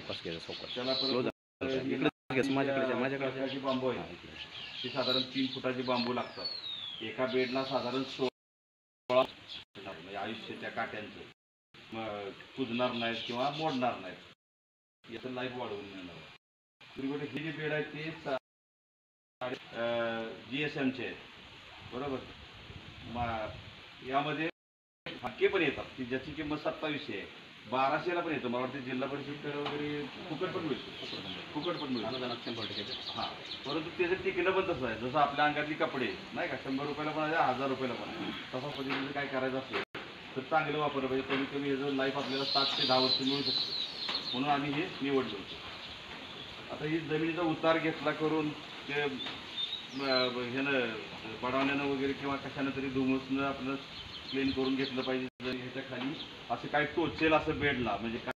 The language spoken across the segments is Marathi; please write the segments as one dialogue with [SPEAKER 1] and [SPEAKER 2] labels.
[SPEAKER 1] सावकाश घ्यायचं सावकाश.
[SPEAKER 2] त्याला माझ्याकडे बांबू आहे ती साधारण 3 फुटाची बांबू लागतात. एका बेडला साधारण 16 म्हणजे आयुष्य त्या काट्यांचं कुजणार नाहीत किंवा मोडणार नाहीत, याचं लाईफ वाढवून मिळणार. हे जे बेड आहेत ते GSMचे आहेत बरोबर. यामध्ये हक्के पण येतात की ज्याची किंमत 2700 आहे, 1200ला पण येतं. मला वाटतं जिल्हा परिषद वगैरे फुकट पण मिळतो. हां, परंतु त्याचं टिकणं पण तसं आहे जसं आपल्या अंगातली कपडे नाही का, 100 रुपयाला पण आहे, 1000 रुपयाला पण आहे. तसा पद्धतीचं काय करायचं असेल तर चांगलं वापरलं पाहिजे. कमीत कमी याचं लाईफ आपल्याला 7 ते 10 वर्ष मिळू शकतं, म्हणून आम्ही हे निवडलं होतं. आता ही जमिनीचा उतार घेतला करून ते ह्यानं बडवण्यानं वगैरे किंवा कशानं तरी धुमसनं आपलं क्लीन करून घेतलं पाहिजे. जर ह्याच्या खाली असं काय टोचेल असं बेडला म्हणजे काय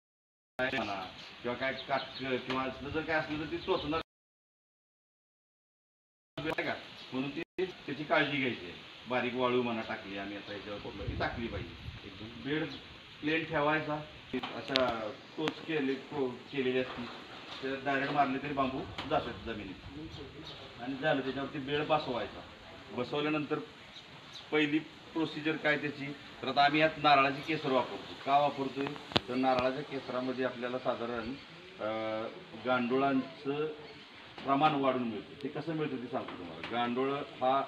[SPEAKER 2] म्हणा किंवा काय काट किंवा असलं जर काय असलं तर ती टोचणार का, म्हणून ती त्याची काळजी घ्यायची आहे. बारीक वाळू म्हणा टाकली आम्ही आता ह्याच्यावर ती टाकली पाहिजे. एकदम बेड प्लेन ठेवायचा, अशा टोच केलेली असती तर डायरेक्ट मारले तरी बांबू जातात जमिनीत. आणि झालं त्याच्यावरती बेड बसवायचा. बसवल्यानंतर पहिली प्रोसिजर काय त्याची, तर आता आम्ही यात नारळाची केसर वापरतो. का वापरतोय तर नारळाच्या केसरामध्ये आपल्याला साधारण गांडुळांचं प्रमाण वाढून मिळतं. ते कसं मिळतं ते सांगतो तुम्हाला. गांडूळ हा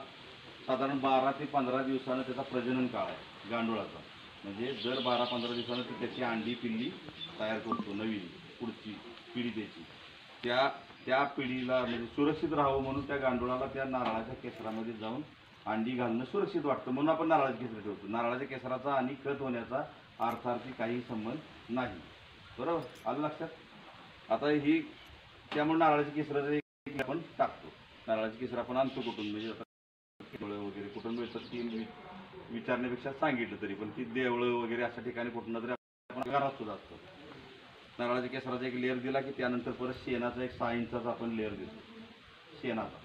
[SPEAKER 2] साधारण 12 ते 15 दिवसानं त्याचा प्रजनन काळ आहे गांडुळाचा. म्हणजे दर 12-15 दिवसानं ती त्याची अंडी पिल्ली तयार करतो, नवीन पुढची पिढी त्याची. त्या पिढीला म्हणजे सुरक्षित राहावं म्हणून त्या गांडुळाला त्या नारळाच्या केसरामध्ये जाऊन अंडी घालणं सुरक्षित वाटतं, म्हणून आपण नारळाची केसर ठेवतो. नारळाच्या केसराचा आणि खत होण्याचा अर्थार्थी काही संबंध नाही, बरोबर आलं लक्षात. आता ही त्यामुळे नारळाची केसराचं आपण टाकतो. नारळाची केसर आपण आणतो कुठून, म्हणजे आता वगैरे कुठून मिळतात ती विचारण्यापेक्षा सांगितलं तरी पण ती देवळं वगैरे अशा ठिकाणी कुठून तरी आपण घरात सुद्धा असतो. नारळाच्या केसराचा एक लेअर दिला की त्यानंतर परत शेणाचा एक 6 इंचाचा आपण लेअर देतो शेणाचा.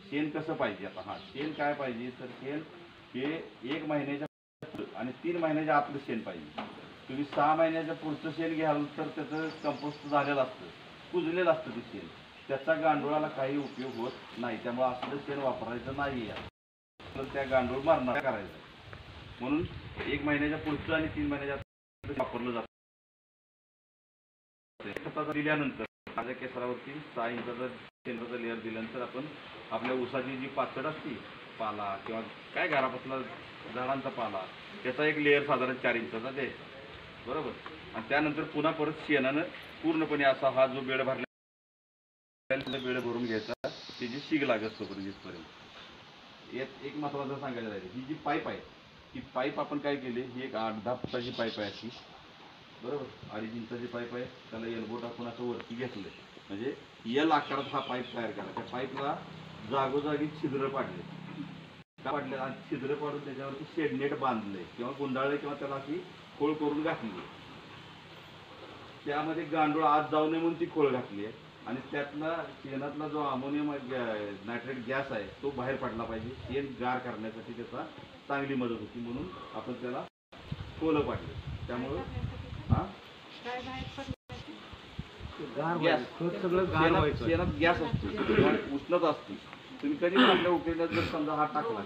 [SPEAKER 2] शेण कसं पाहिजे आता, हां शेण काय पाहिजे तर शेण हे 1 महिन्याच्या आणि 3 महिन्याच्या आतलं शेण पाहिजे. तुम्ही 6 महिन्याच्या पुढचं शेण घ्याल तर त्याचं कंपोस्ट झालेलं असतं, कुजलेलं असतं ते शेण, त्याचा गांडुळाला काही उपयोग होत नाही. त्यामुळे असलं शेण वापरायचं नाही आहे, तर त्या गांडूळ मारणार करायचं. म्हणून 1 महिन्याच्या पुढचं आणि 3 महिन्याच्या वापरलं जातं. खताचा दिल्यानंतर माझ्या केसरावरती 6 इंचाचा शेणाचा लेअर दिल्यानंतर आपण आपल्या ऊसाची जी पाचड असते पाला किंवा काय घरापासला झाडांचा पाला त्याचा एक लेअर साधारण 4 इंचाचा द्यायचा बरोबर. आणि त्यानंतर पुन्हा परत शेणानं पूर्णपणे असा हा जो बेड भरला बेड भरून घ्यायचा, त्याची शीग लागत तोपर्यंत. यात एक महत्त्वाचं सांगायचं राहिलं, ही जी पाईप आहे ती पाईप आपण काय केली, ही एक 8-10 फुटाची पाईप आहे अशी बरोबर. 2.5 इंचाची पाईप आहे, त्याला एल्बो टाकून असं वरती घेतलं म्हणजे एल आकारात हा पाईप तयार केला. त्या पाईपला जागोजागी छिद्र पाडले पाडले आणि छिद्र पाडून त्याच्यावरती शेडनेट बांधले किंवा गुंडाळले किंवा त्याला अशी खोळ करून घातली. त्यामध्ये गांडूळ आत जाऊ नये म्हणून ती खोळ घातली आहे. आणि त्यातला शेणातला जो अमोनियम नायट्रेट गॅस आहे तो बाहेर पडला पाहिजे. शेण गार करण्यासाठी त्याचा चांगली मदत होती म्हणून आपण त्याला खोलं पाडले. त्यामुळं शेणात गॅस असतो, उष्णता असते. तुम्ही कधी आपल्या उकळीला जर समजा हात टाकला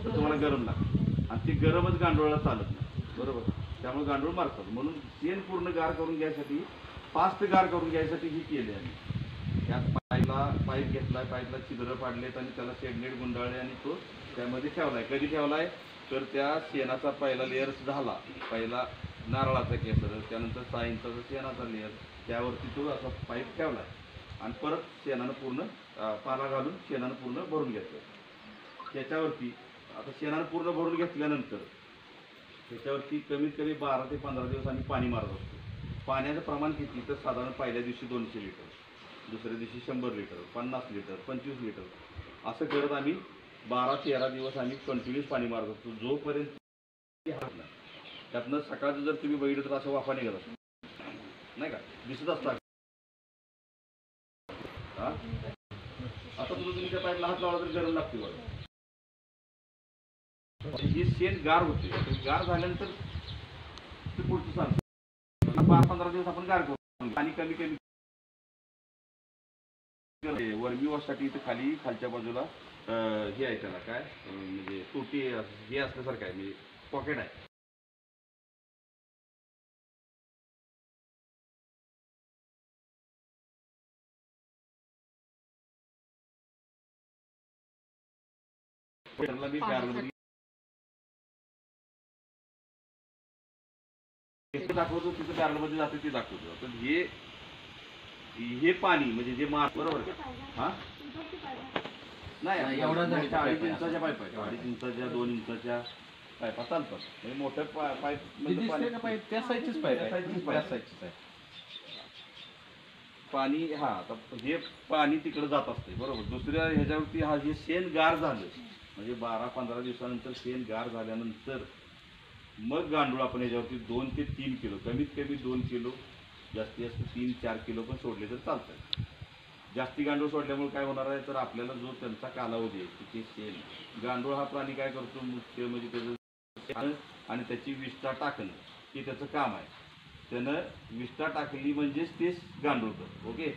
[SPEAKER 2] तर तुम्हाला गरम लागतं आणि ते गरमच गांडुळाला चालत नाही बरोबर. त्यामुळे गांडूळ मारतात. म्हणून शेण पूर्ण गार करून घ्यायसाठी फास्ट गार करून घ्यायसाठी ही केली आम्ही. त्यात पाईप घेतलाय, पाईपला छिद्र पाडलेत आणि त्याला शेडनेट गुंडाळले आणि तो त्यामध्ये ठेवलाय. कधी ठेवलाय तर त्या शेणाचा पहिला लेअर झाला, पहिला नारळाचा केसर, त्यानंतर 6 इंचाचा शेणाचा लेअर, त्यावरती तो असा पाईप ठेवलाय आणि परत शेणानं पूर्ण पाला घालून शेणानं पूर्ण भरून घेतलं. त्याच्यावरती आता शेणानं पूर्ण भरून घेतल्यानंतर त्याच्यावरती कमीत कमी 12 ते 15 दिवस आम्ही पाणी मारत असतो. पाण्याचं प्रमाण किती तर साधारण पहिल्या दिवशी 200 लिटर, दुसऱ्या दिवशी 100 लिटर, 50 लिटर, 25 लिटर असं करत आम्ही 12-13 दिवस आम्ही कंटिन्यूस पाणी मारत असतो जोपर्यंत त्यातनं सकाळचं जर तुम्ही बघितलं तर असं वाफा निघत असतो नाही का, दिसत असतात. हां आता तुम्ही त्या पाईपला हात लावला तर गरम लागते बघा. ही शेण गार होते, गार झाल्यानंतर ते पुढचं सांगतो 12-15 दिवस आपण गार करू आणि कमी वर्मी वॉशसाठी इथं खालच्या बाजूला हे आहे त्याला काय म्हणजे तुटी हे असल्यासारखं आहे म्हणजे पॉकेट आहे. मी दाखवतो तिथं गार्डनमध्ये जाते ते दाखवतो. तर हे पाणी म्हणजे जे बरोबर का हा नाही एवढा 2.5 इंचाच्या पाईप आहे. 2.5 इंचाच्या 2 इंचाच्या पाईपा चालतात म्हणजे मोठं पाईप म्हणजे त्या साईजचीच पाईप आहे पाणी. हा आता हे पाणी तिकडे जात असते बरोबर. दुसऱ्या ह्याच्यावरती हे शेण गार झालं म्हणजे 12-15 दिवसानंतर शेण गार झाल्यानंतर मग गांडूळ आपण ह्याच्यावरती 2 ते 3 किलो कमीत कमी 2 किलो जास्तीत जास्त 3-4 किलो पण सोडले तर चालतात. जास्ती गांडूळ सोडल्यामुळे काय होणार आहे तर आपल्याला जो त्यांचा कालावधी आहे की ते शेण गांडूळ हा प्राणी काय करतो मुख्य म्हणजे त्याचं आणि त्याची विष्ठा टाकणं हे त्याचं काम आहे. त्यानं विष्ठा टाकली म्हणजेच तेच गांडूळ करतो. ओके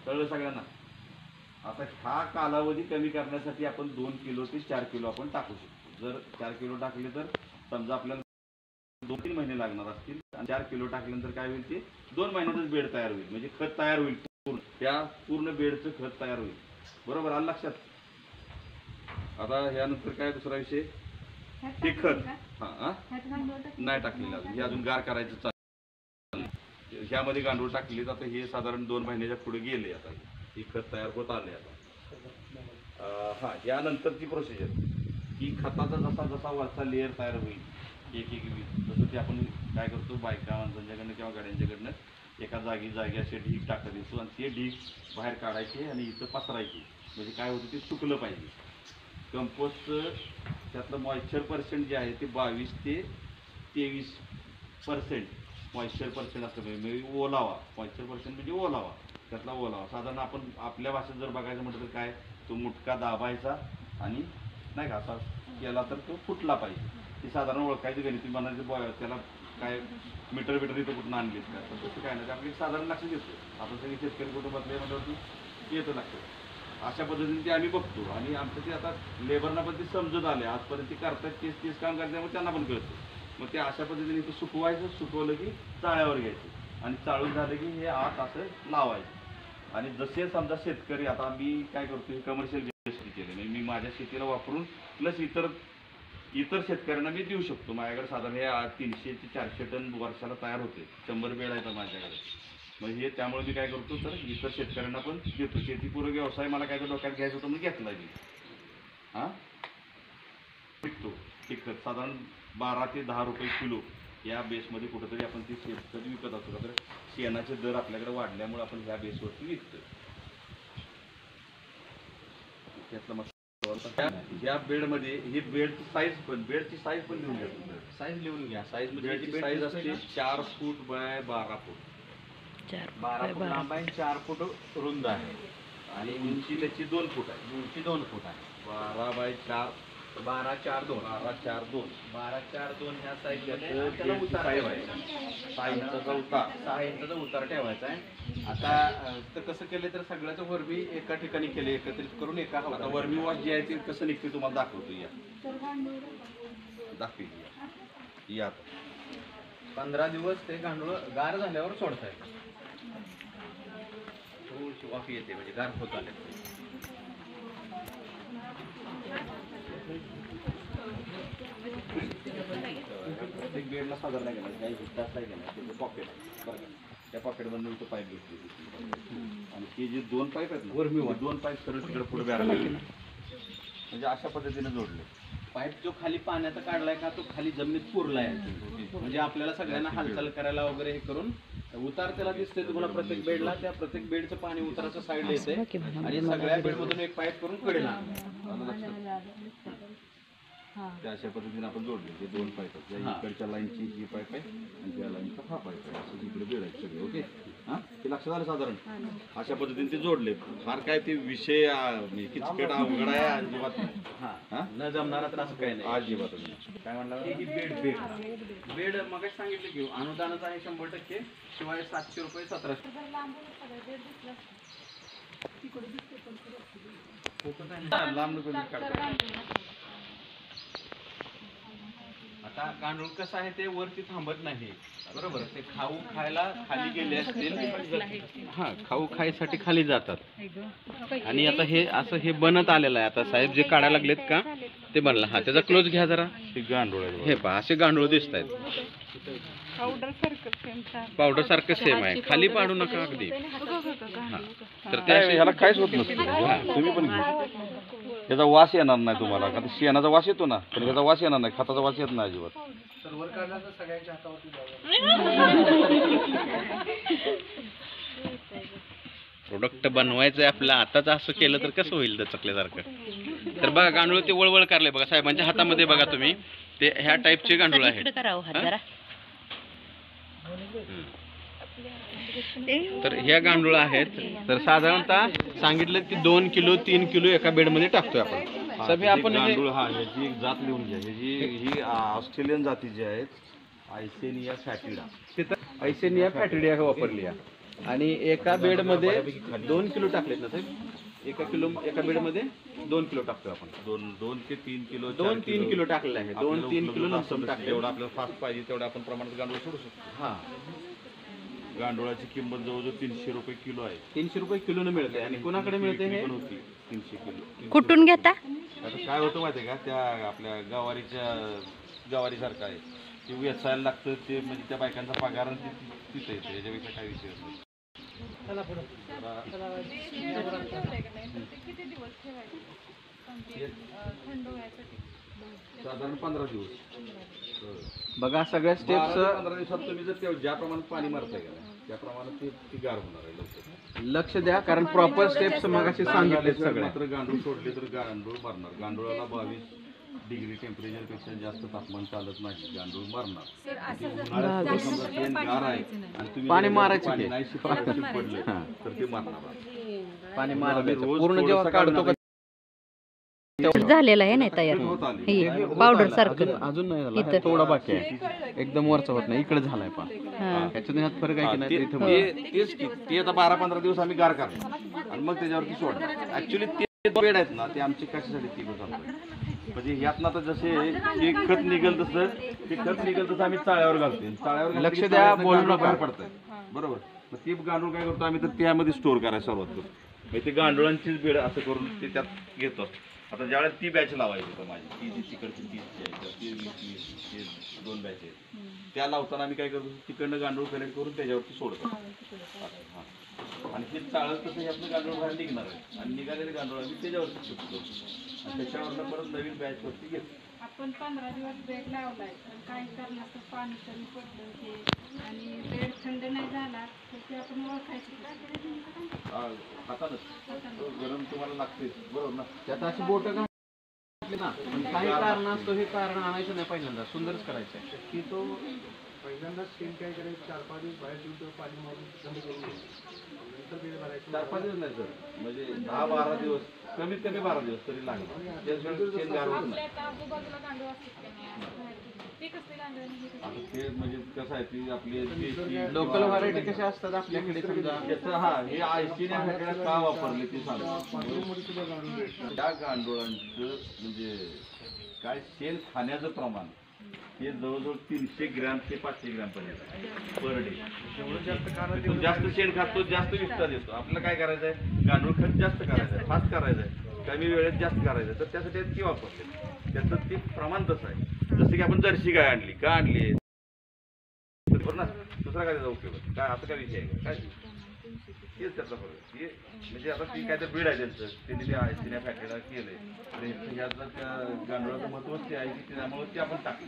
[SPEAKER 2] कळलं सगळ्यांना. आता हा कालावधी कमी करण्यासाठी आपण 2 किलो ते 4 किलो आपण टाकू शकतो. जर 4 किलो टाकले तर समजा आपल्याला 2-3 महिने लागणार असतील आणि 4 किलो टाकल्यानंतर काय होईल ते 2 महिन्यातच बेड तयार होईल म्हणजे खत तयार होईल त्या पूर्ण बेडचं खत तयार होईल बरोबर आलं लक्षात. आता ह्यानंतर काय दुसरा विषय हे खत नाही टाकलेलं अजून हे अजून गार करायचं चालू. ह्यामध्ये गांडूळ टाकले आता हे साधारण 2 महिन्याच्या पुढे गेले. आता हे खत तयार होत आले. आता यानंतरची प्रोसिजर की खताचा जसा जसा वरचा लेअर तयार होईल एक जसं ते आपण काय करतो बायका माणसांच्याकडनं किंवा गाड्यांच्याकडनं एका जागी असे ढीग टाकत येतो आणि ते ढीग बाहेर काढायचे आणि इथं पसरायचे म्हणजे काय होतं ते सुकलं पाहिजे. कंपोस्ट त्यातलं मॉइश्चर पर्सेंट जे आहे ते 22 ते 23% मॉइश्चर पर्सेंट असतं म्हणजे ओलावा. मॉइश्चर पर्सेंट म्हणजे ओलावा त्यातला ओलावा साधारण आपण आपल्या भाषेत जर बघायचं म्हटलं तर काय तो मुटका दाबायचा आणि नाही का असा केला तर तो फुटला पाहिजे. ते साधारण ओळखायचं गणित तुम्ही म्हणायचं त्याला काय मीटर इथं कुठून आणलीच काय पण तसं काय नाही आपली साधारण लक्ष देतो. आपण सगळे शेतकरी कुटुंबातले म्हटल्यावरती येतं लक्षात. अशा पद्धतीने ते आम्ही बघतो आणि आमचं ते आता लेबरना पण ते समजत आले आजपर्यंत ते करतात तेच काम करल्यामुळे त्यांना पण कळतं. मग ते अशा पद्धतीने इथं सुकवायचं सुकवलं की चाळ्यावर घ्यायचं आणि चाळून झालं की हे आत असं लावायचं. आणि जसे समजा शेतकरी आता मी काय करतो हे कमर्शियल बेसिस केले म्हणजे मी माझ्या शेतीला वापरून प्लस इतर शेतकऱ्यांना मी देऊ शकतो. माझ्याकडे साधारण हे 300 ते 400 टन वर्षाला तयार होते. 100 बेड आहेत माझ्याकडे. मग हे त्यामुळे मी काय करतो तर इतर शेतकऱ्यांना पण देतो. शेतीपूरक व्यवसाय मला काय तर डोक्यात घ्यायचं होतं म्हणजे घेतला मी विकतो. ते खत साधारण 12 ते 10 रुपये किलो या बेसमध्ये कुठंतरी आपण ते शेतकरी विकत असतो. तर शेणाचे दर आपल्याकडे वाढल्यामुळे आपण ह्या बेसवरती विकतो. त्यातलं मग या बेडमध्ये ही बेडची साईज पण लिहून घ्या. साईज लिहून घ्या. साईज म्हणजे साईज असते 4 फूट बाय 12 फूट. 12 फूट लांब आहे 4 फूट रुंद आहे आणि उंची त्याची 2 फूट आहे. उंची 2 फूट आहे. 12 बाय 4 12-4-2 12-4-2 ह्या साईज त्याला उतार आहे 6 इंचाचा उतार ठेवायचा आहे. आता तर कसं केलं तर सगळ्याचं वरबी एका ठिकाणी केले एकत्रित करून एका आता वर्मी वॉश जे आहे ते कसं निघते तुम्हाला दाखवतो. या दाखवी या 15 दिवस ते गांडूळ गार झाल्यावर सोडता येतं. थोडीशी वाफ येते म्हणजे गार होत आले. प्रत्येक बेडला साधारण नाही गेला काही जास्त आहे गेला त्याचं पॉकेट आहे बरं का. त्या पॉकेटमधून इथं पाईप घेतली आणि ते जे 2 पाईप आहेत ना वरमी 2 पाईप सरळ तिकडे पुढे बॅरला म्हणजे अशा पद्धतीने जोडले. पाईप जो खाली पाण्याचा काढलाय का तो खाली जमिनीत पुरलाय म्हणजे आपल्याला सगळ्यांना हालचाल करायला वगैरे हे करून उतार त्याला दिसते तुम्हाला प्रत्येक बेडला. त्या प्रत्येक बेडचं पाणी उताराच्या साईडला येते आणि सगळ्या बेडमधून एक पाईप करून कडेला त्या अशा पद्धतीने आपण जोडले. हे 2 पाईप आहेत. इकडच्या लाईनची ही पाईप आहे आणि त्या लाईनचा हा पाईप आहे. असं इकडे बेड आहेत सगळे. ओके ते लक्षात आलं साधारण अशा पद्धतीने ते जोडले. फार काय ते विषय किचकट अवघड आहे अजिबात न जमणारा तर असं काही नाही अजिबात. काय म्हणलं ही बेड मग सांगितलं की अनुदानाचं आहे 100% शिवाय 700 रुपये 1700 लांब नको काढता.
[SPEAKER 1] आता गांडूळ कसं आहे ते वरती थांबत नाही, बरोबर. ते खाऊ खायला खाली गेले असतील, हा खाऊ खायसाठी खाली जातात. आणि आता हे असं हे बनत आलेलं आहे. आता साहेब जे काढायला लागलेत का ते बनलं. हा त्याचा क्लोज घ्या जरा.
[SPEAKER 2] हे गांडूळ आहे.
[SPEAKER 1] हे पहा असे गांडूळ दिसत आहेत. पावडर सारखं सेम आहे. खाली पाडू नका अगदी. हा तर
[SPEAKER 2] ह्याला काहीच होत नसतं. तुम्ही पण घ्या. याचा वास येणार नाही तुम्हाला. का शेणाचा वास येतो ना, पण याचा वास येणार नाही. खताचा वास येत नाही अजिबात.
[SPEAKER 1] प्रोडक्ट बनवायचंय आपलं आताच असं केलं तर कसं होईल चकल्यासारखं. तर बघा गांडूळ ते वळवळ काढले बघा साहेबांच्या हातामध्ये. बघा तुम्ही ते ह्या टाईपचे गांडूळ आहेत. तर ह्या गांडूळ आहेत. तर साधारणतः सांगितलं की 2 किलो 3 किलो एका बेडमध्ये टाकतोय आपण. सगळे आपण
[SPEAKER 2] गांडूळ हा याची एक जात लिहून घ्या. ही ऑस्ट्रेलियन जाती जी आहेत आयसेनिया फॅटिडा.
[SPEAKER 1] आयसेनिया फॅटिडिया वापरली आहे. आणि एका बेडमध्ये 2 किलो टाकलेत ना साहेब. एका बेडमध्ये 2 किलो टाकतोय आपण.
[SPEAKER 2] 2 ते 3 किलो
[SPEAKER 1] 2-3 किलो टाकलेलं आहे. 2-3 किलो नंतर टाकले.
[SPEAKER 2] जेवढं आपल्याला फास्ट पाहिजे तेवढं आपण प्रमाणात गांडूळ सोडू शकतो.
[SPEAKER 1] हा
[SPEAKER 2] गांडुळाची किंमत जवळजवळ 300 रुपये किलो आहे.
[SPEAKER 1] 300 रुपये किलोने मिळते. आणि कोणाकडे मिळते हे?
[SPEAKER 2] 300 किलो.
[SPEAKER 3] कुठून घेता?
[SPEAKER 2] आता काय होतं माहिती आहे का, त्या आपल्या गवारीसारखं आहे ते वेचायला लागतं. ते म्हणजे त्या बायकांचा पगार तिथं येतं. याच्यापेक्षा काय विषय नाही. साधारण 15 दिवस.
[SPEAKER 1] बघा सगळ्या स्टेप्स
[SPEAKER 2] 15 दिवसात तुम्ही जर ज्या प्रमाणात पाणी मारता गेला त्या प्रमाणात ती गार होणार आहे.
[SPEAKER 1] लक्ष द्या कारण प्रॉपर स्टेप्स मगाशी सांगितले सगळे.
[SPEAKER 2] मात्र गांडूळ सोडले तर गांडूळ मरणार. गांडुळाला 22 डिग्री टेम्परेचर पेक्षा जास्त तापमान चालत नाही. गांडूळ मरणार. गार आहे आणि तुम्ही
[SPEAKER 1] पाणी मारायचं
[SPEAKER 2] पाणी नाही पडलं तर ते मरणार.
[SPEAKER 1] पाणी मारायचं पूर्ण जेव्हा काढतो का
[SPEAKER 3] झालेला आहे ना तयार. पावडर सारखं
[SPEAKER 1] अजून नाही झाला. थोडा बाकी आहे. एकदम वरचा होत नाही. इकडे झालाय पहा. ह्याच्यात ह्यात फरक आहे की नाही इथे.
[SPEAKER 2] ते आता 12-15 दिवस आम्ही गार करणार आणि मग त्याच्यावरती सोडणार. ऍक्च्युली ते बेड आहेत ना ते आमचे कशासाठी ती म्हणजे यातनं आता जसे हे खत निघेल तसं आम्ही चाळ्यावर घालतो. चाळ्यावर
[SPEAKER 1] लक्ष द्या बोलणं
[SPEAKER 2] बाहेर पडतंय. बरोबर. मग ते गांडूळ काय करतो आम्ही तर त्यामध्ये स्टोअर करायला सुरुवात करतो. म्हणजे ते गांडुळांचीच बेड असं करून ते त्यात घेतो. आता ज्यावेळेस ती बॅच लावायची होतं माझी, ती तिकडची 30 आहे, ती 20 2 बॅच आहेत. त्या लावताना आम्ही काय करतो तिकडनं गांडूळ कलेक्ट करून त्याच्यावरती सोडतो. आणि हे चाळत कसं हे आपलं गांडूळ बाहेर निघणार आहे आणि निघालेले गांडूळ आम्ही त्याच्यावरती शिफ्ट करतो आणि त्याच्यावरनं परत नवीन बॅचवरती घेतो.
[SPEAKER 4] आपण 15 दिवस बेड लावलाय पण काही कारणास्तव पाणी कमी पडलं ते आणि बेड थंड नाही झाला तर ते आपण ओळखायचं
[SPEAKER 2] हातानच गरम तुम्हाला लागते. बरोबर ना.
[SPEAKER 1] त्यात अशी बोट घातली ना पण काही कारणास्तव हे कारण आणायचं नाही. पहिल्यांदा सुंदरच करायचं आहे की तो
[SPEAKER 5] पहिल्यांदा स्कीम काय करायचं 4-5 दिवस बाहेर ठेवून पाणी मारून थंड करून नंतर बेड भरायचं.
[SPEAKER 2] 4-5 दिवस नाही सर म्हणजे 10-12 दिवस कमीत कमी 12 दिवस तरी लागणार. ते म्हणजे कसं आहे ती आपली
[SPEAKER 1] लोकल व्हरायटी कशा असतात आपल्याकडे समजा
[SPEAKER 2] त्याचं हे आयसीने का वापरले ते सांगतो. त्या गांडुळांचं म्हणजे काय शेण खाण्याचं प्रमाण हे जवळजवळ 300 ग्रॅम ते 500 ग्रॅम पर्यंत पर डे. जास्त शेण खातो जास्त विस्तार देतो. आपल्याला काय करायचं आहे गांडूळ खत जास्त करायचं आहे, फास्ट करायचं आहे, कमी वेळेत जास्त करायचं आहे. तर त्यासाठी ती वापरते. त्याचं ते प्रमाण तसं आहे. जसं की आपण जर्सी गाय आणली का आणली बरोबर ना. दुसरा काय त्याचा उपयोग काय असं काय विषय आहे काय हेच त्याचा फरक. हे म्हणजे आता ती काय तर ब्रीड आहे त्यांचं त्यांनी ते आयसीने फॅक्टरीला केलंय तर ह्यातलं त्या गांडुळाचं महत्त्वच ते आहे की त्यामुळे ते आपण टाकली.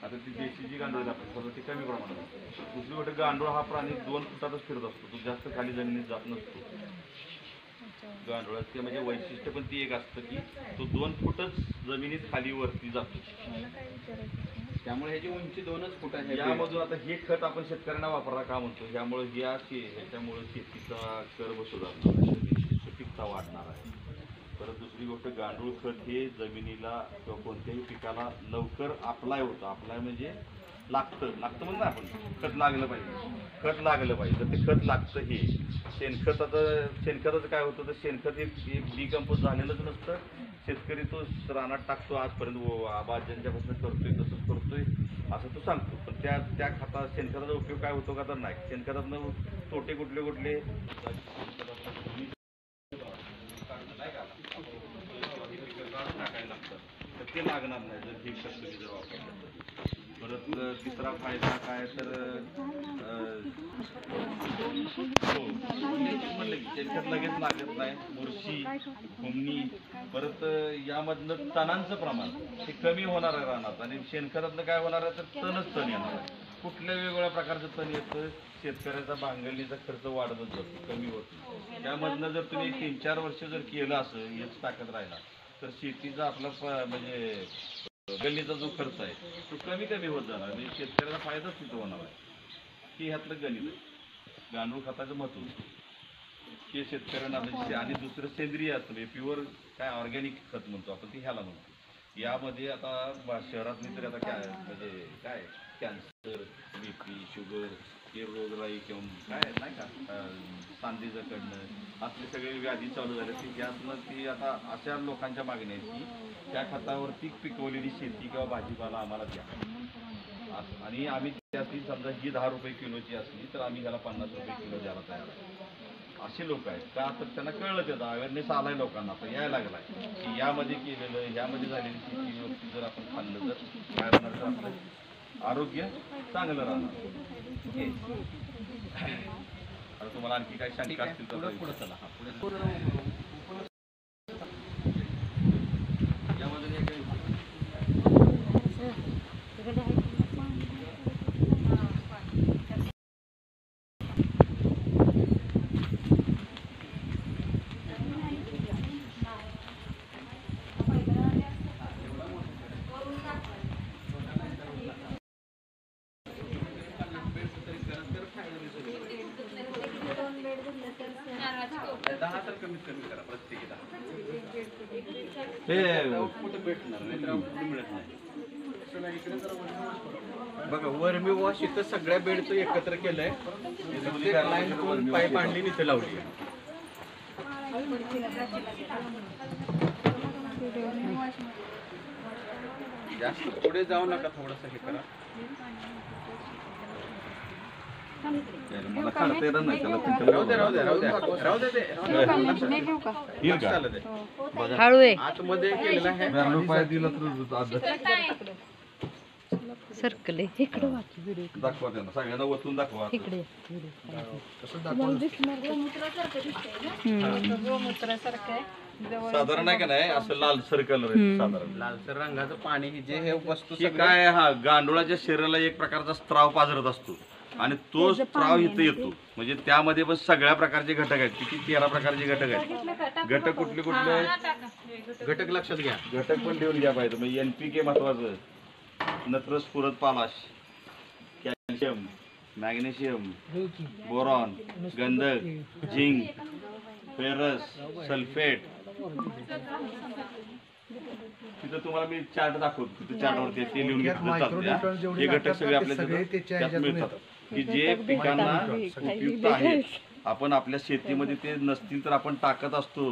[SPEAKER 2] आता ती देशी जी गांडूळ आपण समजा ती कमी प्रमाणात. दुसरी गोष्ट गांडूळ हा प्राणी 2 फुटातच फिरत असतो. तो जास्त खाली जमिनीत जात नसतो. गांडुळाचे म्हणजे वैशिष्ट्य पण ती एक असतं की तो 2 फुटच जमिनीत खाली वरती जातो.
[SPEAKER 1] त्यामुळे ह्याची उंची 2च फूट आहे.
[SPEAKER 2] यामधून आता हे खत आपण शेतकऱ्यांना वापरला का म्हणतो यामुळे ह्याच्यामुळे शेतीचा कर्ब सुधारणार आहे, शेतीची सुपीकता वाढणार आहे. परत दुसरी गोष्ट गांडूळ खत हे जमिनीला किंवा कोणत्याही पिकाला लवकर अप्लाय होतं. अप्लाय म्हणजे लागतं म्हणजे आपण खत लागलं पाहिजे तर ते खत लागतं. हे शेणखताचं काय होतं तर शेणखत एक डिकम्पोज झालेलंच नसतं. शेतकरी तो रानात टाकतो आजपर्यंत आबाद ज्यांच्यापासून करतोय तसंच करतोय असं तो सांगतो. पण त्या शेणखताचा उपयोग काय होतो का तर नाही. शेणखतातनं तोटे कुठले टाकायला लागतं तर ते लागणार नाही जर हे खत तुम्ही जर वापरलं तर. परत तिसरा फायदा काय तर म्हणलं की शेणखत लगेच लागत नाही. बुरशी हुमणी परत यामधनं तणांचं प्रमाण हे कमी होणार आहे रानात. आणि शेणखतातनं काय होणार आहे तर तण येणार आहे. कुठल्या वेगवेगळ्या प्रकारचं तण येतं. शेतकऱ्याचा भांगरणीचा खर्च वाढतच जातो, कमी होतो. त्यामधनं जर तुम्ही 3-4 वर्ष जर केलं असं हेच टाकत राहिला तर शेतीचा आपला म्हणजे गल्लीचा जो खर्च आहे तो कमी होत जाणार. म्हणजे शेतकऱ्याला फायदाच तिथं होणार आहे. की ह्यातलं गणित आहे गांडूळ खताचं महत्त्व हे शेतकऱ्यांना. आणि दुसरं सेंद्रिय असतं प्युअर काय ऑर्गॅनिक खत म्हणतो आपण, ते ह्याला म्हणतो. यामध्ये आता शहरातली तर आता काय म्हणजे काय कॅन्सर, BP, शुगर हे रोगराई किंवा काय नाही का सांधी जकडणं असले सगळे व्याधी चालू झाले की त्यातनं ती आता अशा लोकांच्या मागण्या आहेत की त्या खतावरती पिकवलेली शेती किंवा भाजीपाला आम्हाला द्या. आणि आम्ही त्यातली समजा ही 10 रुपये किलोची असली तर आम्ही ह्याला 50 रुपये किलो द्यायला तयार आहे. असे लोक आहेत का तर त्यांना कळलं त्याचा अवेअरनेस आलाय लोकांना तर यायला लागलाय की यामध्ये केलेलं यामध्ये झालेली शेतीवरती जर आपण खाल्लं तर काय होणार तर आपलं आरोग्य चांगलं राहणार. ओके आता तुम्हाला आणखी काही शंका असतील तर पुढे चला. यामध्ये
[SPEAKER 1] बघा वर्मी वॉश इथं सगळ्या बेडचं एकत्र केलंय. पाईप आणली इथं लावली. जास्त पुढे जाऊ नका, थोडंसं हे करा.
[SPEAKER 2] मला काढता येणार नाही त्याला.
[SPEAKER 3] हळू आहे
[SPEAKER 1] आतमध्ये केलेला आहे.
[SPEAKER 2] पाय दिला तर
[SPEAKER 3] सर्कल आहे इकडे
[SPEAKER 2] दाखवा त्यांना सगळ्यांना वतून दाखवा.
[SPEAKER 3] इकडे
[SPEAKER 4] गोमूत्रासारखं आहे.
[SPEAKER 2] साधारण आहे का नाही असं लालसर कलर आहे साधारण.
[SPEAKER 1] लालसर रंगाचं पाणी जे हे वस्तू
[SPEAKER 2] हे काय हा गांडुळाच्या शरीराला एक प्रकारचा स्त्राव पाझरत असतो आणि तो स्त्राव इथं येतो. म्हणजे त्यामध्ये पण सगळ्या प्रकारचे घटक आहेत. किती 13 प्रकारचे घटक आहेत. घटक कुठले
[SPEAKER 1] घटक लक्षात घ्या.
[SPEAKER 2] घटक पण ठेवून घ्या पाहिजे. म्हणजे NPK महत्वाचं, नत्र स्फुरद पालाश, कॅल्शियम, मॅग्नेशियम, बोरॉन, गंधक, झिंक, फेरस, सल्फेट. तिथं तुम्हाला मी चार्ट दाखवतो. तिथे चार्टवरती ते लिहून घेतलं चालतं. हे घटक सगळे आपल्या त्यात मिळतात की जे पिकांना उपयुक्त आहेत. आपण आपल्या शेतीमध्ये ते नसतील तर आपण टाकत असतो.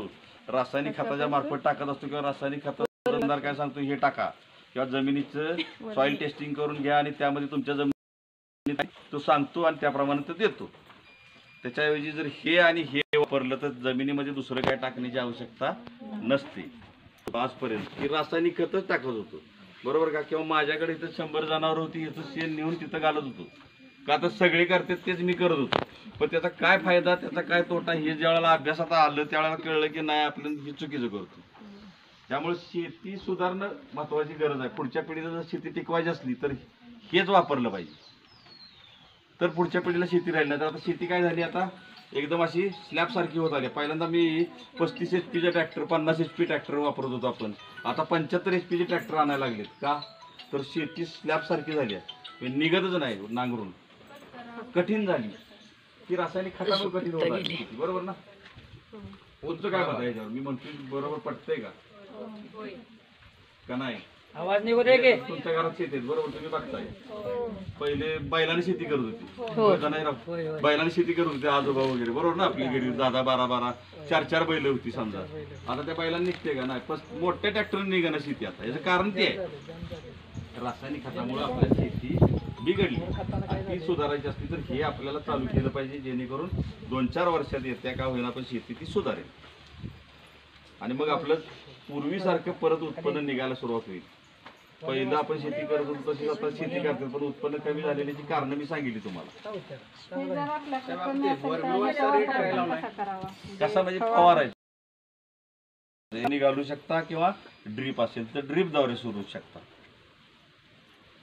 [SPEAKER 2] रासायनिक खताच्या मार्फत टाकत असतो किंवा रासायनिक खतादार काय सांगतो हे टाका किंवा जमिनीचं सॉइल टेस्टिंग करून घ्या आणि त्यामध्ये तुमच्या जमिनीत तो सांगतो आणि त्याप्रमाणे तो देतो. त्याच्याऐवजी जर हे आणि हे वापरलं तर जमिनीमध्ये दुसरं काय टाकण्याची आवश्यकता नसते. आजपर्यंत की रासायनिक खतच टाकत होतो बरोबर का. किंवा माझ्याकडे इथं 100 जनावर होती याचं शेण नेऊन तिथं घालत होतो का तर सगळे करतात तेच मी करत होतो. पण त्याचा काय फायदा त्याचा काय तोटा हे ज्या वेळेला अभ्यासात आलं त्यावेळेला कळलं की नाही आपण हे चुकीचं करतो. त्यामुळे शेती सुधारणं महत्वाची गरज आहे. पुढच्या पिढीला जर शेती टिकवायची असली तर हेच वापरलं पाहिजे तर पुढच्या पिढीला शेती राहिली नाही. तर आता शेती काय झाली आता एकदम अशी स्लॅब सारखी होत आली. पहिल्यांदा मी 35 HP ट्रॅक्टर 50 HP ट्रॅक्टर वापरत होतो आपण. आता 75 HP ट्रॅक्टर आणायला लागलेत का तर शेती स्लॅब सारखी झाली आहे. निघतच नाही नांगरून कठीण झाली. ती रासायनिक खतामुळे कठीण होत आली शेती. बरोबर ना. तुमचं काय मत आहे याच्यावर. मी म्हणतो बरोबर पटतंय का नाही. तुमच्या घरात शेती आहेत बरोबर, तुम्ही बघताय. पहिले बैलाने शेती करत होती, होय का नाही राव? बैलाने शेती करत होते आजोबा वगैरे, बरोबर ना? आपली घरी 10-12 4 बैल होती समजा. आता त्या बैलांना निघते का नाही? पण मोठ्या ट्रॅक्टरने निघणं शेती आता. याचं कारण ते आहे रासायनिक खतामुळे आपल्या शेती बिघडली. आणि ती सुधारायची असली तर हे आपल्याला चालू केलं पाहिजे, जेणेकरून 2-4 वर्षात येत्या का होईना पण शेती ती सुधारेल. आणि मग आपलं पूर्वीसारखं परत उत्पन्न निघायला सुरुवात होईल. पहिलं आपण शेती करत होतो तशी आता शेती करतात, पण उत्पन्न कमी झालेल्याची कारण मी सांगितली तुम्हाला.
[SPEAKER 4] हे जर आपल्याकडे कमी असेल तर ह्याचा वापर आपण कसा करावा?
[SPEAKER 2] कसा म्हणजे फवारायचं निघालू शकता, किंवा ड्रीप असेल तर ड्रीपद्वारे सुरू शकता.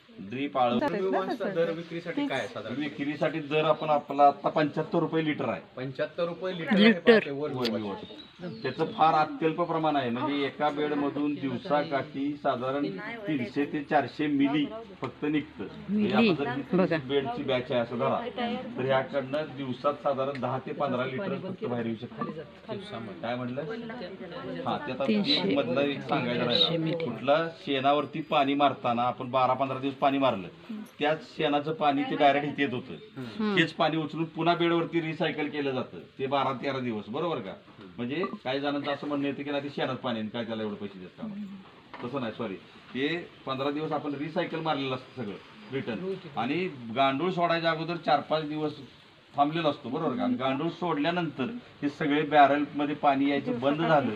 [SPEAKER 2] ड्रीप
[SPEAKER 5] दर विक्रीसाठी काय आहे साधारण?
[SPEAKER 2] विक्रीसाठी दर आपण आपला आता 75 रुपये लिटर आहे.
[SPEAKER 5] 75 रुपये
[SPEAKER 3] लिटर.
[SPEAKER 5] लिटर.
[SPEAKER 2] वर्मीवॉश. त्याचं फार अत्यल्प प्रमाण आहे, म्हणजे एका बेड मधून दिवसाकाठी साधारण 300 ते 400 मिली फक्त निघतं. म्हणजे आपण जर ही बेडची बॅच आहे असं धरा, तर ह्याकडनं दिवसात साधारण 10 ते 15 लिटर फक्त बाहेर येऊ शकतं. काय म्हटलं? हा, ते आता एक मधलं एक सांगायचं राहिलं. कुठलं शेणावरती पाणी मारताना आपण 12-15 दिवस पाणी मारलं, त्याच शेणाचं पाणी ते डायरेक्ट इथे येत होतं. तेच पाणी उचलून पुन्हा बेडवरती रिसायकल केलं जातं, ते 12-13 दिवस, बरोबर का? म्हणजे काही जणांचं असं म्हणणं येतं की नाही ते शेणात पाणी काय त्याला एवढं पैसे देत का? तसं नाही, सॉरी. ते 15 दिवस आपण रिसायकल मारलेलं असतं सगळं रिटर्न. आणि गांडूळ सोडायच्या अगोदर 4-5 दिवस थांबलेला असतो, बरोबर का? आणि गांडूळ सोडल्यानंतर हे सगळे बॅरल मध्ये पाणी यायचं बंद झालं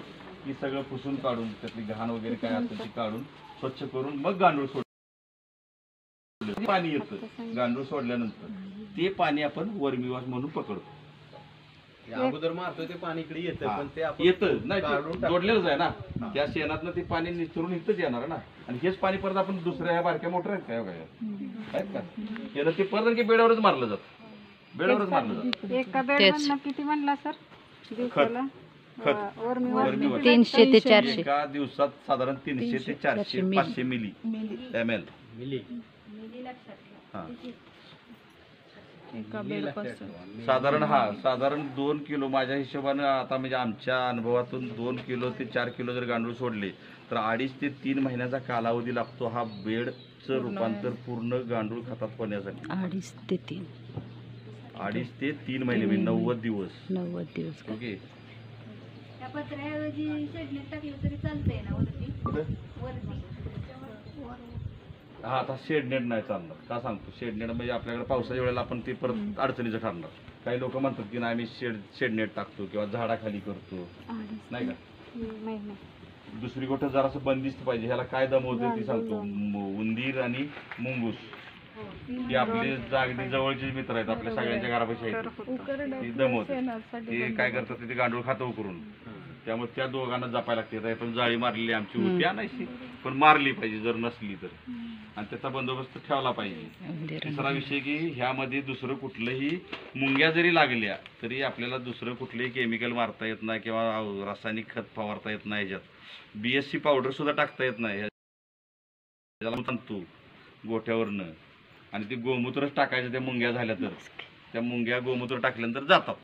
[SPEAKER 2] की सगळं पुसून काढून त्यातली घाण वगैरे काय असेल ती काढून स्वच्छ करून मग गांडूळ सोड पाणी येतं. गांडूळ सोडल्यानंतर ते पाणी आपण वर्मीवॉश म्हणून पकडतो.
[SPEAKER 5] अगोदर मारतोय ते पाणी इकडे येतं, पण ते आपण
[SPEAKER 2] येतं नाही,
[SPEAKER 5] काढून
[SPEAKER 2] ते जोडलेलंच आहे ना. त्या शेणातनं ते पाणी निचरून इथंच येणार ना. आणि हेच पाणी परत आपण दुसऱ्या ह्या बारक्या मोटर आहेत काय आहेत का, याला ते परत की बेडावरच मारलं जातं. बेडावरच मारलं जातं.
[SPEAKER 4] एका बेडमधनं किती म्हणला सर दिवसाला?
[SPEAKER 2] खत
[SPEAKER 4] वर्मीवॉश
[SPEAKER 3] 300 ते 400.
[SPEAKER 2] एका दिवसात साधारण 300 ते 400 500 मिली ml. हा, साधारण 2 किलो माझ्या हिशोबानं आता, म्हणजे आमच्या अनुभवातून 2 किलो ते 4 किलो जर गांडूळ सोडले तर 2.5 ते 3 महिन्याचा कालावधी लागतो हा बेडचं रूपांतर पूर्ण गांडूळ खतात होण्यासाठी.
[SPEAKER 3] 2.5 ते 3.
[SPEAKER 2] 2.5 ते 3 महिने म्हणजे 90 दिवस.
[SPEAKER 3] 90 दिवस.
[SPEAKER 2] ओके.
[SPEAKER 6] त्या पत्र्याऐवजी शेडनेट टाकलं तरी चालतंय ना वरती?
[SPEAKER 2] हा, आता शेडनेट नाही चालणार. का सांगतो? शेडनेट म्हणजे आपल्याकडे पावसाच्या वेळेला आपण ते परत अडचणीचं ठरणार. काही लोक म्हणतात की नाही मी शेडनेट टाकतो किंवा झाडाखाली करतो, नाही का? दुसरी गोष्ट जरासं बंदिस्त पाहिजे. ह्याला काय दमवते ती सांगतो. उंदीर आणि मुंगूस ही आपले जागदी जवळचे मित्र आहेत, आपल्या सगळ्यांच्या घरापाशी आहेत. ती दमवते. ते काय करतात ते गांडूळ खातं उकरून. त्यामुळे त्या दोघांना जपायला लागते. पण जाळी मारलेली आमची होती आणायची, पण मारली पाहिजे जर नसली तर, आणि त्याचा बंदोबस्त ठेवला पाहिजे. तिसरा विषय की ह्यामध्ये दुसरं कुठलंही मुंग्या जरी लागल्या तरी आपल्याला दुसरं कुठलंही केमिकल मारता येत नाही किंवा रासायनिक खत फवारता येत नाही. ह्याच्यात BSC पावडर सुद्धा टाकता येत नाही. ह्याला म्हणतो गोठ्यावरनं, आणि ते गोमूत्रच टाकायचं त्या मुंग्या झाल्या तर. त्या मुंग्या गोमूत्र टाकल्यानंतर जातात.